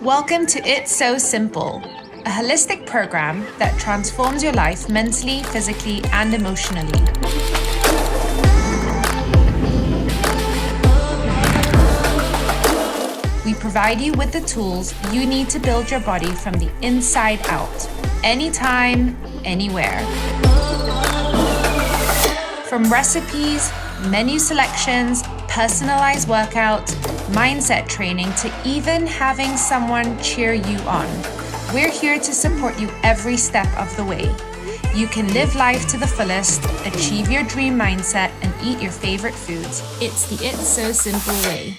Welcome to It's So Simple, a holistic program that transforms your life mentally, physically, and emotionally. We provide you with the tools you need to build your body from the inside out, anytime, anywhere. From recipes, menu selections, personalized workouts, mindset training, to even having someone cheer you on, we're here to support you every step of the way. You can live life to the fullest, achieve your dream mindset, and eat your favorite foods. It's the It's So Simple way.